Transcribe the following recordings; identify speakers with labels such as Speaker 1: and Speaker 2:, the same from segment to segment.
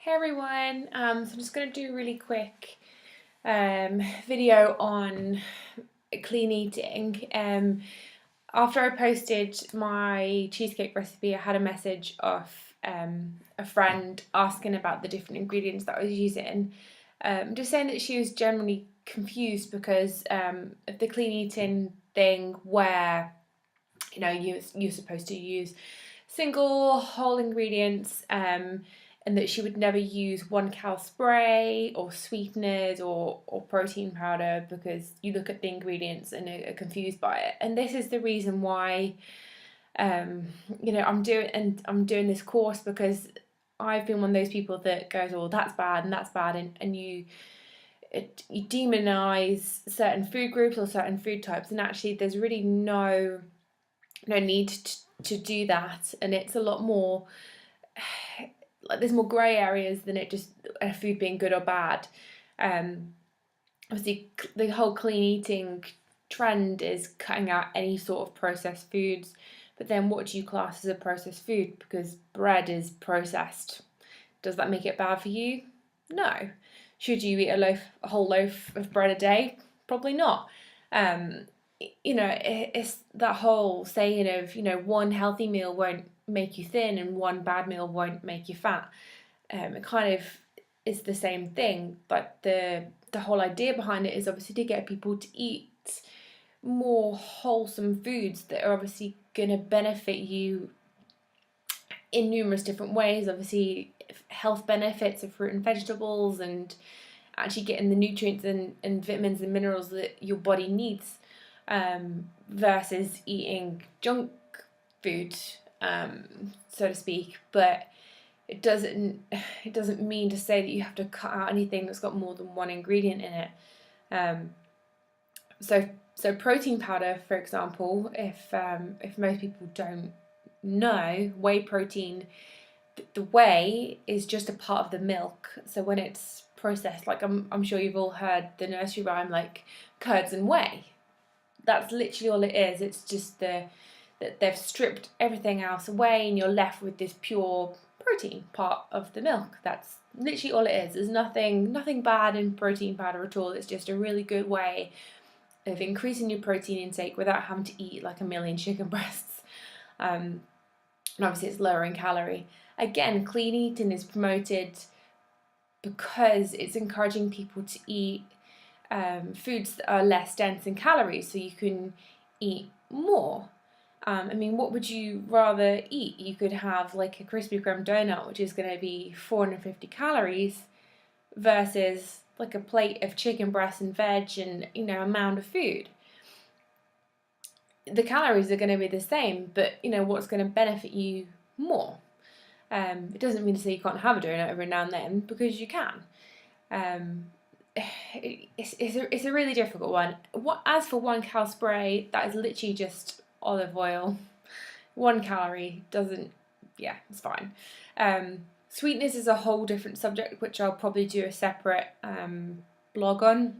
Speaker 1: Hey everyone, so I'm just going to do a really quick video on clean eating. After I posted my cheesecake recipe, I had a message off a friend asking about the different ingredients that I was using. Just saying that she was generally confused because of the clean eating thing where you're supposed to use single whole ingredients, and that she would never use 1 cal spray or sweeteners or protein powder because you look at the ingredients and are confused by it. And this is the reason why I'm doing this course, because I've been one of those people that goes, oh, that's bad and that's bad, and you demonize certain food groups or certain food types, and actually there's really no need to do that. And it's a lot more like there's more grey areas than it just a food being good or bad. Obviously the whole clean eating trend is cutting out any sort of processed foods, but then what do you class as a processed food? Because bread is processed. Does that make it bad for you? No. Should you eat a whole loaf of bread a day? Probably not. It's that whole saying of, one healthy meal won't make you thin and one bad meal won't make you fat. It kind of is the same thing, but the whole idea behind it is obviously to get people to eat more wholesome foods that are obviously going to benefit you in numerous different ways. Obviously, health benefits of fruit and vegetables, and actually getting the nutrients and vitamins and minerals that your body needs, versus eating junk food, so to speak. But it doesn't mean to say that you have to cut out anything that's got more than one ingredient in it. So protein powder, for example, if most people don't know, whey protein, the whey is just a part of the milk. So when it's processed, like I'm sure you've all heard the nursery rhyme, like curds and whey. That's literally all it is. It's just that they've stripped everything else away, and you're left with this pure protein part of the milk. That's literally all it is. There's nothing bad in protein powder at all. It's just a really good way of increasing your protein intake without having to eat like a million chicken breasts. And obviously it's lower in calorie. Again, clean eating is promoted because it's encouraging people to eat foods that are less dense in calories, so you can eat more. What would you rather eat? You could have like a Krispy Kreme donut, which is going to be 450 calories, versus like a plate of chicken breast and veg and a mound of food. The calories are going to be the same, but what's going to benefit you more? It doesn't mean to say you can't have a donut every now and then, because you can. It's a really difficult one. As for 1 cal spray, that is literally just olive oil. 1 calorie it's fine. Sweetness is a whole different subject, which I'll probably do a separate blog on.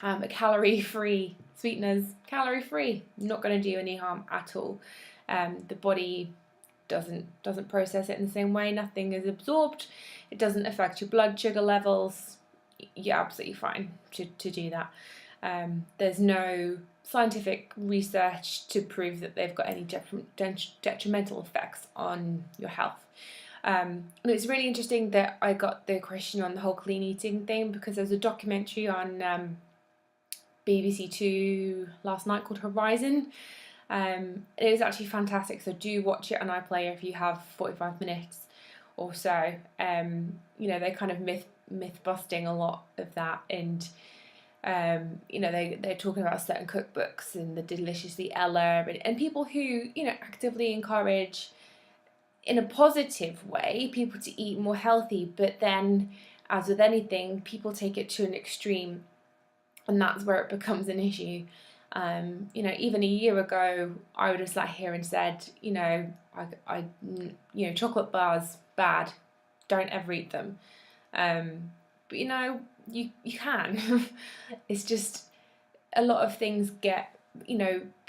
Speaker 1: A calorie-free sweeteners, calorie-free, not going to do any harm at all. The body doesn't process it in the same way. Nothing is absorbed. It doesn't affect your blood sugar levels. You're absolutely fine to do that. There's no scientific research to prove that they've got any detrimental effects on your health. And it's really interesting that I got the question on the whole clean eating thing, because there's a documentary on BBC Two last night called Horizon. It was actually fantastic, so do watch it on iPlayer if you have 45 minutes or so. They're kind of myth busting a lot of that, and they're talking about certain cookbooks and the Deliciously Ella, and people who actively encourage, in a positive way, people to eat more healthy. But then, as with anything, people take it to an extreme, and that's where it becomes an issue. Even a year ago, I would have sat here and said, chocolate bars bad, don't ever eat them. But you can. It's just a lot of things get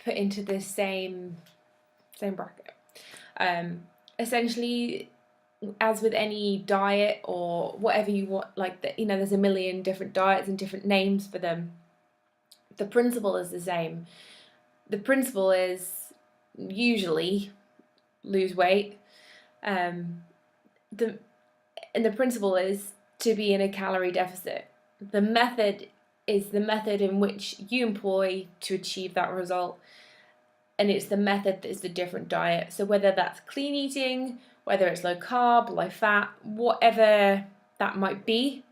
Speaker 1: put into the same bracket. Essentially, as with any diet or whatever you want, like there's a million different diets and different names for them. The principle is the same. The principle is usually lose weight. The principle is to be in a calorie deficit. The method is the method in which you employ to achieve that result, and it's the method that is the different diet. So whether that's clean eating, whether it's low carb, low fat, whatever that might be,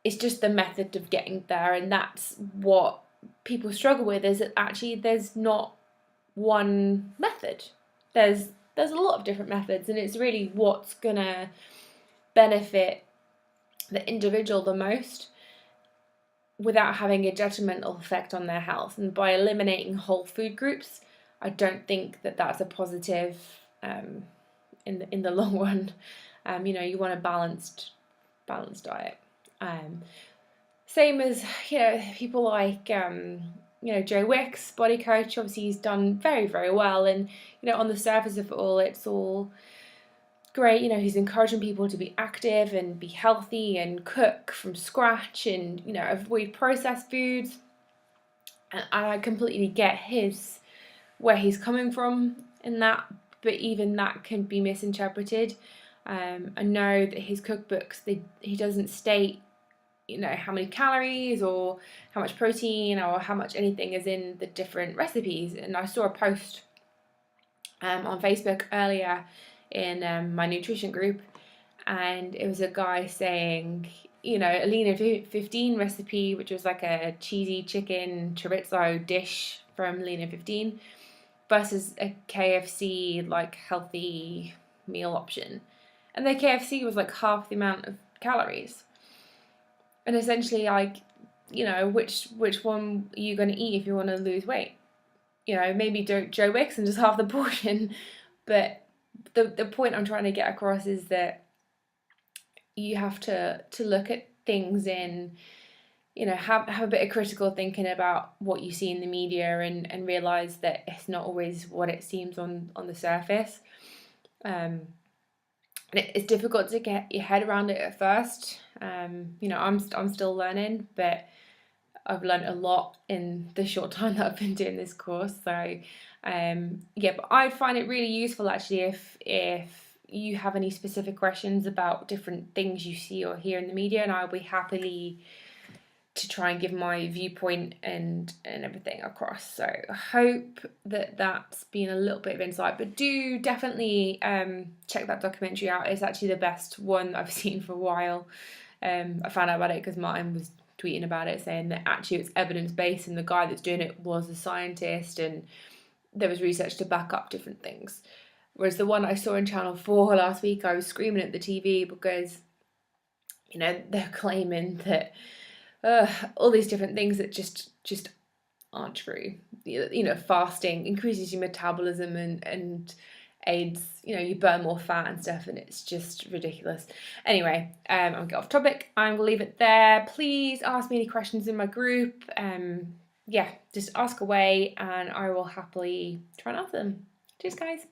Speaker 1: it's just the method of getting there. And that's what people struggle with, is that actually there's not one method. There's a lot of different methods, and it's really what's gonna benefit the individual the most without having a detrimental effect on their health. And by eliminating whole food groups, I don't think that that's a positive in the long run. You want a balanced diet. Same as people like Joe Wicks, body coach. Obviously, he's done very, very well, and on the surface of it all, it's all great. He's encouraging people to be active and be healthy and cook from scratch and avoid processed foods. And I completely get where he's coming from in that, but even that can be misinterpreted. I know that his cookbooks, he doesn't state how many calories or how much protein or how much anything is in the different recipes. And I saw a post on Facebook earlier in my nutrition group, and it was a guy saying a lean 15 recipe, which was like a cheesy chicken chorizo dish from lean 15, versus a KFC like healthy meal option, and the KFC was like half the amount of calories. And essentially, which one are you going to eat if you want to lose weight? Maybe Joe Wicks and just half the portion. But the point I'm trying to get across is that you have to look at things in, have a bit of critical thinking about what you see in the media, and realise that it's not always what it seems on the surface. It's difficult to get your head around it at first. I'm still learning, but I've learned a lot in the short time that I've been doing this course. So, but I find it really useful actually if you have any specific questions about different things you see or hear in the media, and I'll be happily to try and give my viewpoint and everything across. So I hope that's been a little bit of insight, but do definitely check that documentary out. It's actually the best one I've seen for a while. I found out about it because Martin was tweeting about it, saying that actually it's evidence-based and the guy that's doing it was a scientist and there was research to back up different things. Whereas the one I saw in Channel 4 last week, I was screaming at the TV because they're claiming that all these different things that just aren't true. Fasting increases your metabolism and aids, you burn more fat and stuff, and it's just ridiculous. Anyway, I'm gonna get off topic. I'm gonna leave it there. Please ask me any questions in my group. Just ask away and I will happily try and answer them. Cheers, guys.